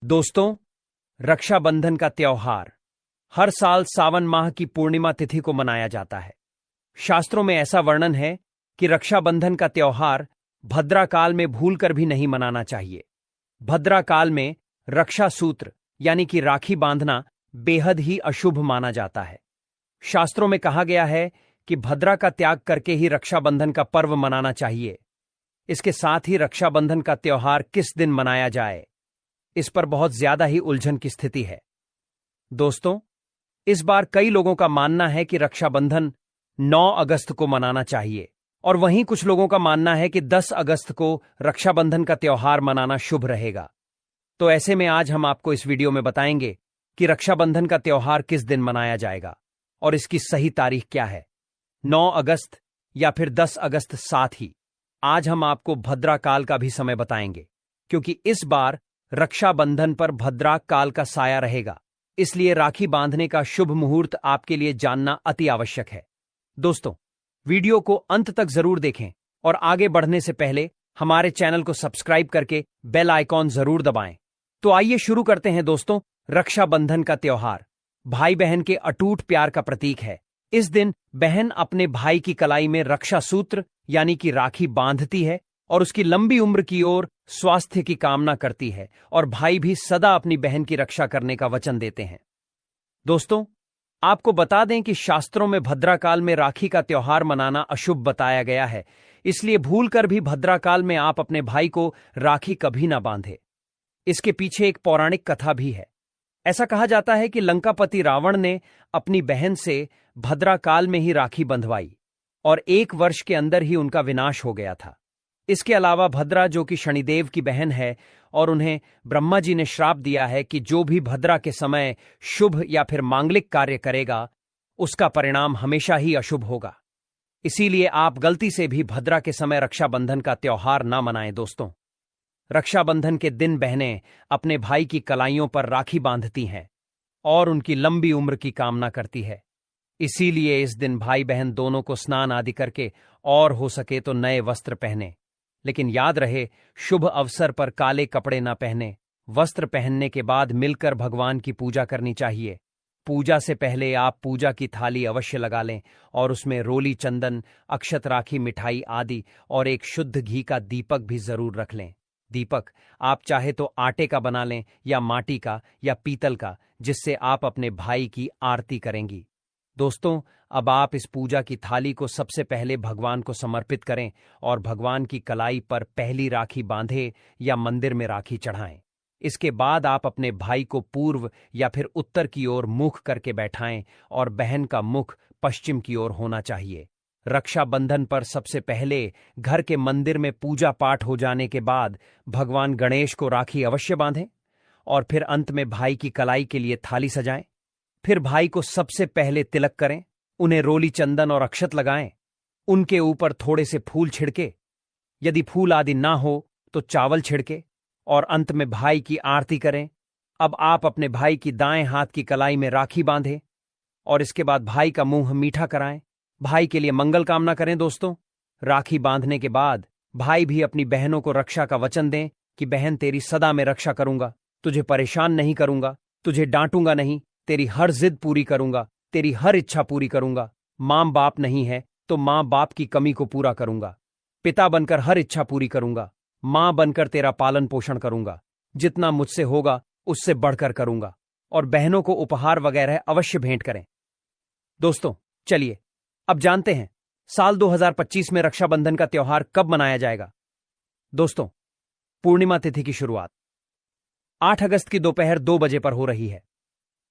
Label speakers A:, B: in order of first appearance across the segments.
A: दोस्तों, रक्षाबंधन का त्योहार हर साल सावन माह की पूर्णिमा तिथि को मनाया जाता है। शास्त्रों में ऐसा वर्णन है कि रक्षाबंधन का त्योहार भद्रा काल में भूलकर भी नहीं मनाना चाहिए। भद्रा काल में रक्षा सूत्र यानी कि राखी बांधना बेहद ही अशुभ माना जाता है। शास्त्रों में कहा गया है कि भद्रा का त्याग करके ही रक्षाबंधन का पर्व मनाना चाहिए। इसके साथ ही रक्षाबंधन का त्योहार किस दिन मनाया जाए, इस पर बहुत ज्यादा ही उलझन की स्थिति है। दोस्तों, इस बार कई लोगों का मानना है कि रक्षाबंधन 9 अगस्त को मनाना चाहिए और वहीं कुछ लोगों का मानना है कि 10 अगस्त को रक्षाबंधन का त्योहार मनाना शुभ रहेगा। तो ऐसे में आज हम आपको इस वीडियो में बताएंगे कि रक्षाबंधन का त्योहार किस दिन मनाया जाएगा और इसकी सही तारीख क्या है, 9 अगस्त या फिर 10 अगस्त। साथ ही आज हम आपको भद्रा काल का भी समय बताएंगे, क्योंकि इस बार रक्षाबंधन पर भद्रा काल का साया रहेगा। इसलिए राखी बांधने का शुभ मुहूर्त आपके लिए जानना अति आवश्यक है। दोस्तों, वीडियो को अंत तक जरूर देखें और आगे बढ़ने से पहले हमारे चैनल को सब्सक्राइब करके बेल आइकॉन जरूर दबाएं। तो आइए शुरू करते हैं। दोस्तों, रक्षाबंधन का त्योहार भाई बहन के अटूट प्यार का प्रतीक है। इस दिन बहन अपने भाई की कलाई में रक्षा सूत्र यानी कि राखी बांधती है और उसकी लंबी उम्र की ओर स्वास्थ्य की कामना करती है, और भाई भी सदा अपनी बहन की रक्षा करने का वचन देते हैं। दोस्तों, आपको बता दें कि शास्त्रों में भद्रा काल में राखी का त्योहार मनाना अशुभ बताया गया है। इसलिए भूलकर भी भद्रा काल में आप अपने भाई को राखी कभी ना बांधे। इसके पीछे एक पौराणिक कथा भी है। ऐसा कहा जाता है कि लंकापति रावण ने अपनी बहन से भद्रा काल में ही राखी बंधवाई और 1 वर्ष के अंदर ही उनका विनाश हो गया था। इसके अलावा भद्रा, जो कि शनिदेव की बहन है, और उन्हें ब्रह्मा जी ने श्राप दिया है कि जो भी भद्रा के समय शुभ या फिर मांगलिक कार्य करेगा उसका परिणाम हमेशा ही अशुभ होगा। इसीलिए आप गलती से भी भद्रा के समय रक्षाबंधन का त्योहार ना मनाएं। दोस्तों, रक्षाबंधन के दिन बहनें अपने भाई की कलाइयों पर राखी बांधती हैं और उनकी लंबी उम्र की कामना करती है। इसीलिए इस दिन भाई बहन दोनों को स्नान आदि करके और हो सके तो नए वस्त्र पहने। लेकिन याद रहे, शुभ अवसर पर काले कपड़े न पहने। वस्त्र पहनने के बाद मिलकर भगवान की पूजा करनी चाहिए। पूजा से पहले आप पूजा की थाली अवश्य लगा लें और उसमें रोली, चंदन, अक्षत, राखी, मिठाई आदि और एक शुद्ध घी का दीपक भी जरूर रख लें। दीपक आप चाहे तो आटे का बना लें या माटी का या पीतल का, जिससे आप अपने भाई की आरती करेंगी। दोस्तों, अब आप इस पूजा की थाली को सबसे पहले भगवान को समर्पित करें और भगवान की कलाई पर पहली राखी बांधे या मंदिर में राखी चढ़ाएं। इसके बाद आप अपने भाई को पूर्व या फिर उत्तर की ओर मुख करके बैठाएं और बहन का मुख पश्चिम की ओर होना चाहिए। रक्षाबंधन पर सबसे पहले घर के मंदिर में पूजा पाठ हो जाने के बाद भगवान गणेश को राखी अवश्य बांधें और फिर अंत में भाई की कलाई के लिए थाली सजाएं। फिर भाई को सबसे पहले तिलक करें, उन्हें रोली, चंदन और अक्षत लगाएं। उनके ऊपर थोड़े से फूल छिड़के, यदि फूल आदि ना हो तो चावल छिड़के, और अंत में भाई की आरती करें। अब आप अपने भाई की दाएं हाथ की कलाई में राखी बांधें और इसके बाद भाई का मुंह मीठा कराएं। भाई के लिए मंगल कामना करें। दोस्तों, राखी बांधने के बाद भाई भी अपनी बहनों को रक्षा का वचन दें कि बहन, तेरी सदा मैं रक्षा करूंगा, तुझे परेशान नहीं करूंगा, तुझे डांटूंगा नहीं, तेरी हर जिद पूरी करूंगा, तेरी हर इच्छा पूरी करूंगा। मां बाप नहीं है तो मां बाप की कमी को पूरा करूंगा। पिता बनकर हर इच्छा पूरी करूंगा। मां बनकर तेरा पालन पोषण करूंगा। जितना मुझसे होगा उससे बढ़कर करूंगा। और बहनों को उपहार वगैरह अवश्य भेंट करें। दोस्तों, चलिए अब जानते हैं साल 2025 में रक्षाबंधन का त्योहार कब मनाया जाएगा। दोस्तों, पूर्णिमा तिथि की शुरुआत 8 अगस्त की दोपहर 2 बजे पर हो रही है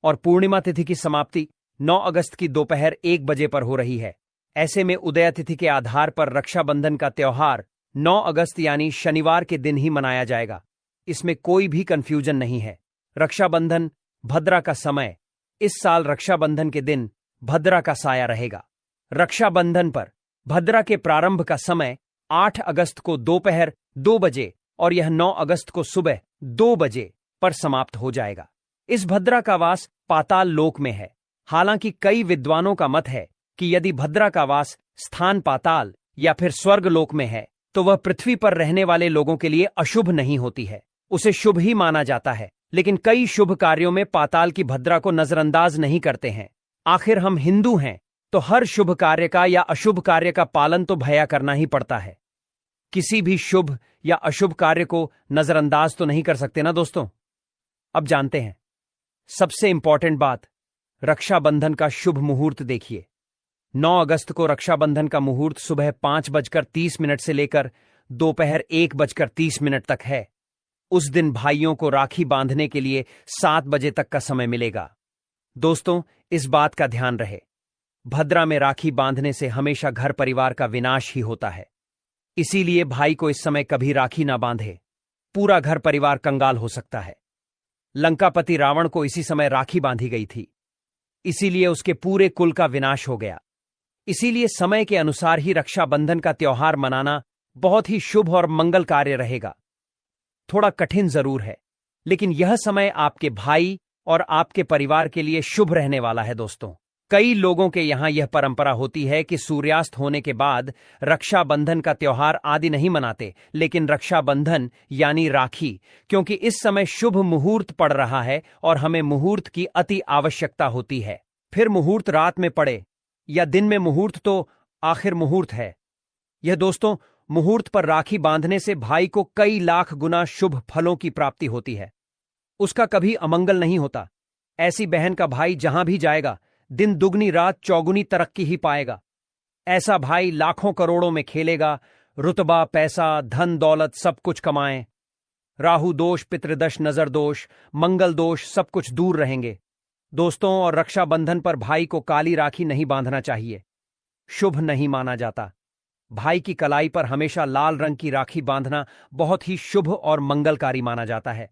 A: और पूर्णिमा तिथि की समाप्ति 9 अगस्त की दोपहर 1 बजे पर हो रही है। ऐसे में उदय तिथि के आधार पर रक्षाबंधन का त्योहार 9 अगस्त यानी शनिवार के दिन ही मनाया जाएगा। इसमें कोई भी कंफ्यूजन नहीं है। रक्षाबंधन भद्रा का समय, इस साल रक्षाबंधन के दिन भद्रा का साया रहेगा। रक्षाबंधन पर भद्रा के प्रारंभ का समय 8 अगस्त को दोपहर 2 बजे और यह 9 अगस्त को सुबह 2 बजे पर समाप्त हो जाएगा। इस भद्रा का वास पाताल लोक में है। हालांकि कई विद्वानों का मत है कि यदि भद्रा का वास स्थान पाताल या फिर स्वर्ग लोक में है तो वह पृथ्वी पर रहने वाले लोगों के लिए अशुभ नहीं होती है, उसे शुभ ही माना जाता है। लेकिन कई शुभ कार्यों में पाताल की भद्रा को नजरअंदाज नहीं करते हैं। आखिर हम हिंदू हैं, तो हर शुभ कार्य का या अशुभ कार्य का पालन तो भैया करना ही पड़ता है। किसी भी शुभ या अशुभ कार्य को नजरअंदाज तो नहीं कर सकते ना दोस्तों। अब जानते हैं सबसे इंपॉर्टेंट बात, रक्षाबंधन का शुभ मुहूर्त देखिए। 9 अगस्त को रक्षाबंधन का मुहूर्त सुबह 5:30 से लेकर दोपहर 1:30 तक है। उस दिन भाइयों को राखी बांधने के लिए 7 बजे तक का समय मिलेगा। दोस्तों, इस बात का ध्यान रहे, भद्रा में राखी बांधने से हमेशा घर परिवार का विनाश ही होता है। इसीलिए भाई को इस समय कभी राखी ना बांधे, पूरा घर परिवार कंगाल हो सकता है। लंकापति रावण को इसी समय राखी बांधी गई थी, इसीलिए उसके पूरे कुल का विनाश हो गया। इसीलिए समय के अनुसार ही रक्षाबंधन का त्योहार मनाना बहुत ही शुभ और मंगल कार्य रहेगा। थोड़ा कठिन जरूर है, लेकिन यह समय आपके भाई और आपके परिवार के लिए शुभ रहने वाला है। दोस्तों, कई लोगों के यहां यह परंपरा होती है कि सूर्यास्त होने के बाद रक्षाबंधन का त्योहार आदि नहीं मनाते, लेकिन रक्षाबंधन यानी राखी, क्योंकि इस समय शुभ मुहूर्त पड़ रहा है और हमें मुहूर्त की अति आवश्यकता होती है। फिर मुहूर्त रात में पड़े या दिन में, मुहूर्त तो आखिर मुहूर्त है। यह दोस्तों, मुहूर्त पर राखी बांधने से भाई को कई लाख गुना शुभ फलों की प्राप्ति होती है। उसका कभी अमंगल नहीं होता। ऐसी बहन का भाई जहां भी जाएगा, दिन दुगनी रात चौगुनी तरक्की ही पाएगा। ऐसा भाई लाखों करोड़ों में खेलेगा, रुतबा, पैसा, धन दौलत सब कुछ कमाए। राहु दोष, पितृदोष, नजर दोष, मंगल दोष सब कुछ दूर रहेंगे। दोस्तों, और रक्षाबंधन पर भाई को काली राखी नहीं बांधना चाहिए, शुभ नहीं माना जाता। भाई की कलाई पर हमेशा लाल रंग की राखी बांधना बहुत ही शुभ और मंगलकारी माना जाता है।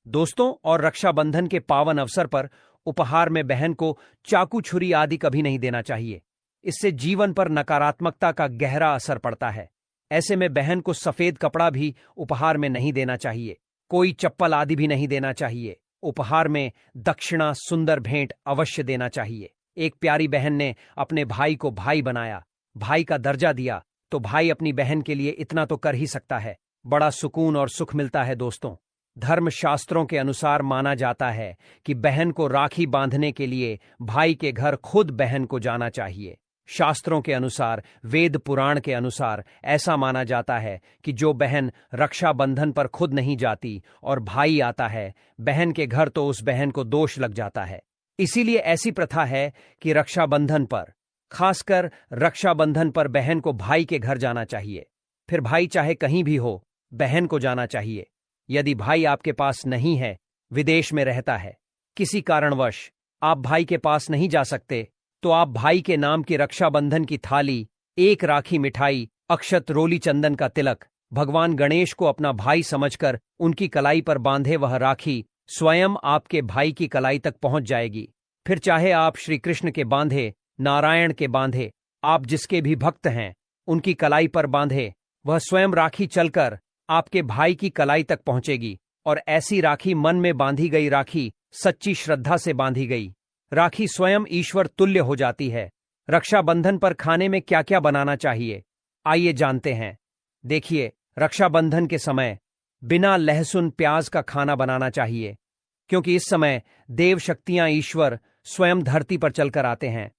A: दोस्तों, और रक्षाबंधन के पावन अवसर पर उपहार में बहन को चाकू, छुरी आदि कभी नहीं देना चाहिए। इससे जीवन पर नकारात्मकता का गहरा असर पड़ता है। ऐसे में बहन को सफेद कपड़ा भी उपहार में नहीं देना चाहिए, कोई चप्पल आदि भी नहीं देना चाहिए। उपहार में दक्षिणा, सुंदर भेंट अवश्य देना चाहिए। एक प्यारी बहन ने अपने भाई को भाई बनाया, भाई का दर्जा दिया, तो भाई अपनी बहन के लिए इतना तो कर ही सकता है। बड़ा सुकून और सुख मिलता है। दोस्तों, धर्मशास्त्रों के अनुसार माना जाता है कि बहन को राखी बांधने के लिए भाई के घर खुद बहन को जाना चाहिए। शास्त्रों के अनुसार, वेद पुराण के अनुसार ऐसा माना जाता है कि जो बहन रक्षाबंधन पर खुद नहीं जाती और भाई आता है बहन के घर, तो उस बहन को दोष लग जाता है। इसीलिए ऐसी प्रथा है कि रक्षाबंधन पर, खासकर रक्षाबंधन पर, बहन को भाई के घर जाना चाहिए। फिर भाई चाहे कहीं भी हो, बहन को जाना चाहिए। यदि भाई आपके पास नहीं है, विदेश में रहता है, किसी कारणवश आप भाई के पास नहीं जा सकते, तो आप भाई के नाम की रक्षाबंधन की थाली, एक राखी मिठाई, अक्षत, रोली, चंदन का तिलक, भगवान गणेश को अपना भाई समझकर उनकी कलाई पर बांधे वह राखी स्वयं आपके भाई की कलाई तक पहुंच जाएगी। फिर चाहे आप श्री कृष्ण के बांधे, नारायण के बांधे, आप जिसके भी भक्त हैं उनकी कलाई पर बांधे, वह स्वयं राखी चलकर आपके भाई की कलाई तक पहुंचेगी। और ऐसी राखी, मन में बांधी गई राखी, सच्ची श्रद्धा से बांधी गई राखी स्वयं ईश्वर तुल्य हो जाती है। रक्षाबंधन पर खाने में क्या क्या बनाना चाहिए, आइए जानते हैं। देखिए, रक्षाबंधन के समय बिना लहसुन प्याज का खाना बनाना चाहिए, क्योंकि इस समय देव शक्तियां, ईश्वर स्वयं धरती पर चलकर आते हैं।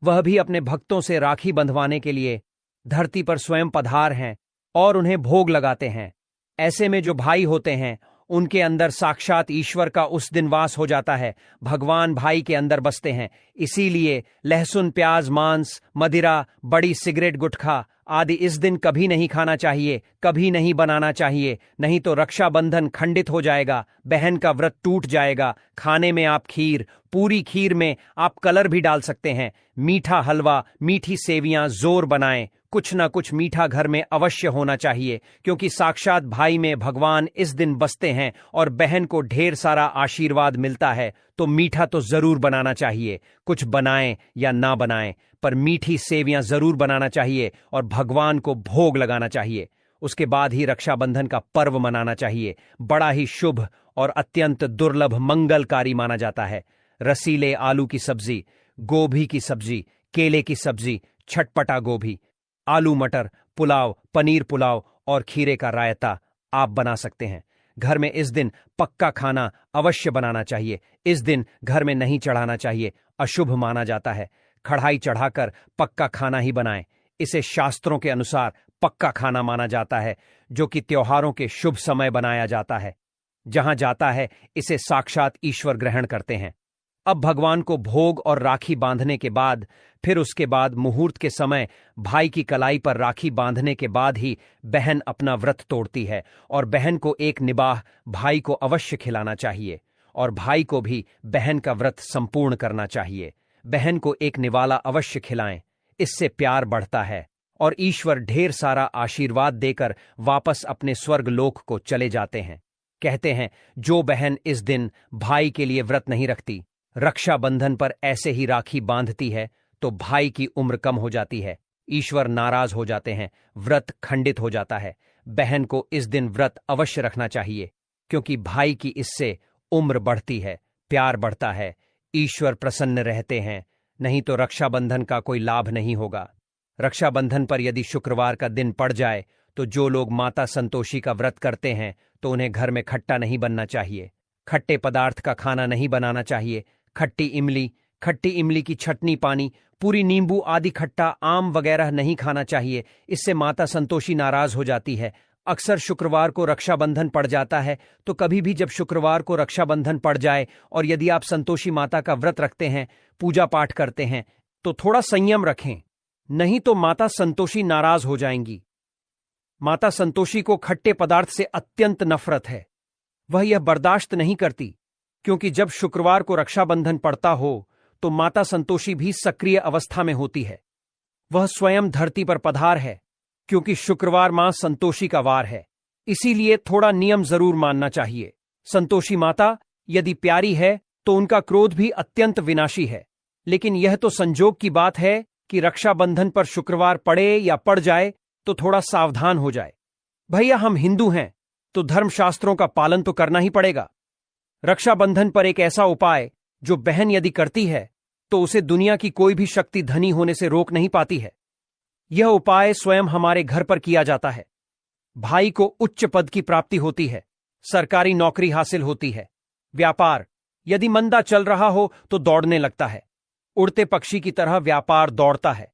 A: वह भी अपने भक्तों से राखी बंधवाने के लिए धरती पर स्वयं पधार हैं और उन्हें भोग लगाते हैं। ऐसे में जो भाई होते हैं उनके अंदर साक्षात ईश्वर का उस दिन वास हो जाता है। भगवान भाई के अंदर बसते हैं। इसीलिए लहसुन, प्याज, मांस, मदिरा, बड़ी, सिगरेट, गुटखा आदि इस दिन कभी नहीं खाना चाहिए, कभी नहीं बनाना चाहिए, नहीं तो रक्षाबंधन खंडित हो जाएगा, बहन का व्रत टूट जाएगा। खाने में आप खीर, पूरी खीर में आप कलर भी डाल सकते हैं, मीठा हलवा, मीठी सेवियां जोर बनाएं। कुछ ना कुछ मीठा घर में अवश्य होना चाहिए, क्योंकि साक्षात भाई में भगवान इस दिन बसते हैं और बहन को ढेर सारा आशीर्वाद मिलता है। तो मीठा तो जरूर बनाना चाहिए, कुछ बनाएं या ना बनाएं, पर मीठी सेवियां जरूर बनाना चाहिए और भगवान को भोग लगाना चाहिए। उसके बाद ही रक्षाबंधन का पर्व मनाना चाहिए। बड़ा ही शुभ और अत्यंत दुर्लभ मंगलकारी माना जाता है। रसीले आलू की सब्जी, गोभी की सब्जी, केले की सब्जी, छटपटा गोभी, आलू मटर, पुलाव, पनीर पुलाव और खीरे का रायता आप बना सकते हैं। घर में इस दिन पक्का खाना अवश्य बनाना चाहिए। इस दिन घर में नहीं चढ़ाना चाहिए, अशुभ माना जाता है। कढ़ाई चढ़ाकर पक्का खाना ही बनाएं। इसे शास्त्रों के अनुसार पक्का खाना माना जाता है, जो कि त्योहारों के शुभ समय बनाया जाता है। जहां जाता है इसे साक्षात ईश्वर ग्रहण करते हैं। अब भगवान को भोग और राखी बांधने के बाद, फिर उसके बाद मुहूर्त के समय भाई की कलाई पर राखी बांधने के बाद ही बहन अपना व्रत तोड़ती है, और बहन को एक निबाह भाई को अवश्य खिलाना चाहिए, और भाई को भी बहन का व्रत संपूर्ण करना चाहिए। बहन को एक निवाला अवश्य खिलाएं, इससे प्यार बढ़ता है और ईश्वर ढेर सारा आशीर्वाद देकर वापस अपने स्वर्ग लोक को चले जाते हैं। कहते हैं, जो बहन इस दिन भाई के लिए व्रत नहीं रखती, रक्षाबंधन पर ऐसे ही राखी बांधती है, तो भाई की उम्र कम हो जाती है, ईश्वर नाराज हो जाते हैं, व्रत खंडित हो जाता है। बहन को इस दिन व्रत अवश्य रखना चाहिए, क्योंकि भाई की इससे उम्र बढ़ती है, प्यार बढ़ता है, ईश्वर प्रसन्न रहते हैं। नहीं तो रक्षाबंधन का कोई लाभ नहीं होगा। रक्षाबंधन पर यदि शुक्रवार का दिन पड़ जाए तो जो लोग माता संतोषी का व्रत करते हैं तो उन्हें घर में खट्टा नहीं बनना चाहिए, खट्टे पदार्थ का खाना नहीं बनाना चाहिए। खट्टी इमली की चटनी, पानी, पूरी नींबू आदि खट्टा आम वगैरह नहीं खाना चाहिए, इससे माता संतोषी नाराज हो जाती है। अक्सर शुक्रवार को रक्षाबंधन पड़ जाता है, तो कभी भी जब शुक्रवार को रक्षाबंधन पड़ जाए और यदि आप संतोषी माता का व्रत रखते हैं, पूजा पाठ करते हैं, तो थोड़ा संयम रखें, नहीं तो माता संतोषी नाराज हो जाएंगी। माता संतोषी को खट्टे पदार्थ से अत्यंत नफरत है, वह यह बर्दाश्त नहीं करती, क्योंकि जब शुक्रवार को रक्षाबंधन पड़ता हो तो माता संतोषी भी सक्रिय अवस्था में होती है। वह स्वयं धरती पर पधार है, क्योंकि शुक्रवार मां संतोषी का वार है, इसीलिए थोड़ा नियम जरूर मानना चाहिए। संतोषी माता यदि प्यारी है तो उनका क्रोध भी अत्यंत विनाशी है, लेकिन यह तो संजोग की बात है कि रक्षाबंधन पर शुक्रवार पड़े या पड़ जाए तो थोड़ा सावधान हो जाए। भैया, हम हिंदू हैं तो धर्मशास्त्रों का पालन तो करना ही पड़ेगा। रक्षाबंधन पर एक ऐसा उपाय जो बहन यदि करती है तो उसे दुनिया की कोई भी शक्ति धनी होने से रोक नहीं पाती है। यह उपाय स्वयं हमारे घर पर किया जाता है। भाई को उच्च पद की प्राप्ति होती है, सरकारी नौकरी हासिल होती है, व्यापार यदि मंदा चल रहा हो तो दौड़ने लगता है, उड़ते पक्षी की तरह व्यापार दौड़ता है।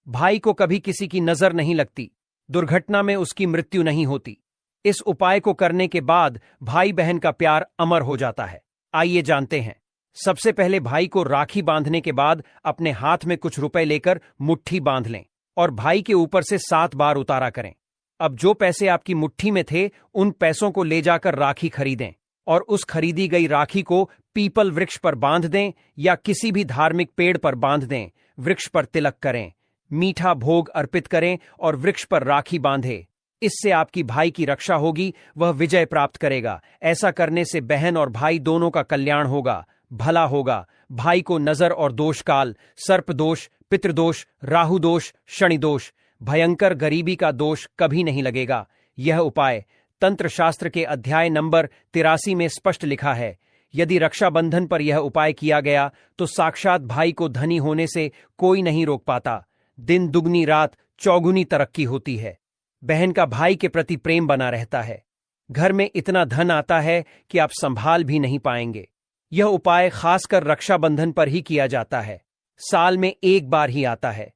A: भाई को कभी किसी की नजर नहीं लगती, दुर्घटना में उसकी मृत्यु नहीं होती। इस उपाय को करने के बाद भाई बहन का प्यार अमर हो जाता है। आइए जानते हैं। सबसे पहले भाई को राखी बांधने के बाद अपने हाथ में कुछ रुपए लेकर मुट्ठी बांध लें और भाई के ऊपर से 7 बार उतारा करें। अब जो पैसे आपकी मुट्ठी में थे उन पैसों को ले जाकर राखी खरीदें और उस खरीदी गई राखी को पीपल वृक्ष पर बांध दें या किसी भी धार्मिक पेड़ पर बांध दें। वृक्ष पर तिलक करें, मीठा भोग अर्पित करें और वृक्ष पर राखी बांधे। इससे आपकी भाई की रक्षा होगी, वह विजय प्राप्त करेगा। ऐसा करने से बहन और भाई दोनों का कल्याण होगा, भला होगा। भाई को नजर और दोष काल, सर्प दोष, पितृदोष, राहु दोष, शनि दोष, भयंकर गरीबी का दोष कभी नहीं लगेगा। यह उपाय तंत्र शास्त्र के अध्याय नंबर 83 में स्पष्ट लिखा है। यदि रक्षाबंधन पर यह उपाय किया गया तो साक्षात भाई को धनी होने से कोई नहीं रोक पाता। दिन दुगनी रात चौगुनी तरक्की होती है। बहन का भाई के प्रति प्रेम बना रहता है। घर में इतना धन आता है कि आप संभाल भी नहीं पाएंगे। यह उपाय खासकर रक्षाबंधन पर ही किया जाता है, साल में एक बार ही आता है।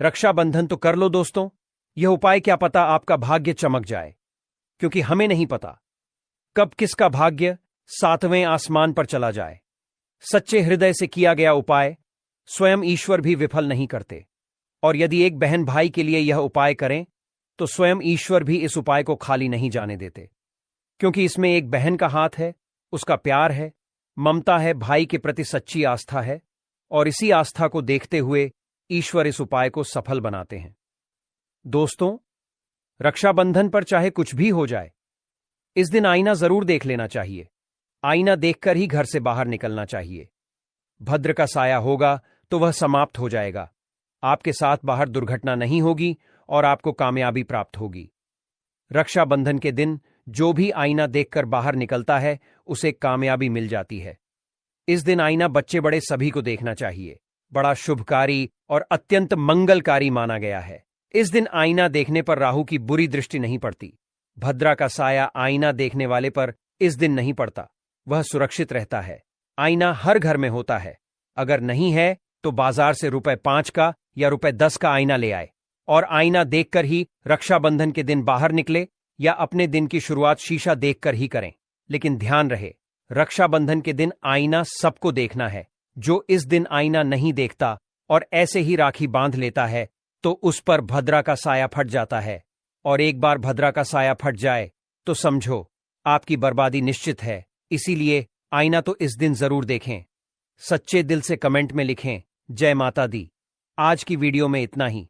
A: रक्षाबंधन तो कर लो दोस्तों। यह उपाय क्या पता आपका भाग्य चमक जाए, क्योंकि हमें नहीं पता कब किसका भाग्य 7वें आसमान पर चला जाए। सच्चे हृदय से किया गया उपाय स्वयं ईश्वर भी विफल नहीं करते, और यदि एक बहन भाई के लिए यह उपाय करें तो स्वयं ईश्वर भी इस उपाय को खाली नहीं जाने देते, क्योंकि इसमें एक बहन का हाथ है, उसका प्यार है, ममता है, भाई के प्रति सच्ची आस्था है, और इसी आस्था को देखते हुए ईश्वर इस उपाय को सफल बनाते हैं। दोस्तों, रक्षाबंधन पर चाहे कुछ भी हो जाए, इस दिन आईना जरूर देख लेना चाहिए। आईना देखकर ही घर से बाहर निकलना चाहिए। भद्र का साया होगा तो वह समाप्त हो जाएगा। आपके साथ बाहर दुर्घटना नहीं होगी और आपको कामयाबी प्राप्त होगी। रक्षाबंधन के दिन जो भी आईना देखकर बाहर निकलता है उसे कामयाबी मिल जाती है। इस दिन आईना बच्चे बड़े सभी को देखना चाहिए। बड़ा शुभकारी और अत्यंत मंगलकारी माना गया है। इस दिन आईना देखने पर राहु की बुरी दृष्टि नहीं पड़ती। भद्रा का साया आईना देखने वाले पर इस दिन नहीं पड़ता, वह सुरक्षित रहता है। आईना हर घर में होता है। अगर नहीं है तो बाजार से ₹5 का या ₹10 का आईना ले आए और आईना देखकर ही रक्षाबंधन के दिन बाहर निकले या अपने दिन की शुरुआत शीशा देखकर ही करें। लेकिन ध्यान रहे, रक्षाबंधन के दिन आईना सबको देखना है। जो इस दिन आईना नहीं देखता और ऐसे ही राखी बांध लेता है तो उस पर भद्रा का साया फट जाता है, और एक बार भद्रा का साया फट जाए तो समझो आपकी बर्बादी निश्चित है। इसीलिए आईना तो इस दिन जरूर देखें। सच्चे दिल से कमेंट में लिखें, जय माता दी। आज की वीडियो में इतना ही।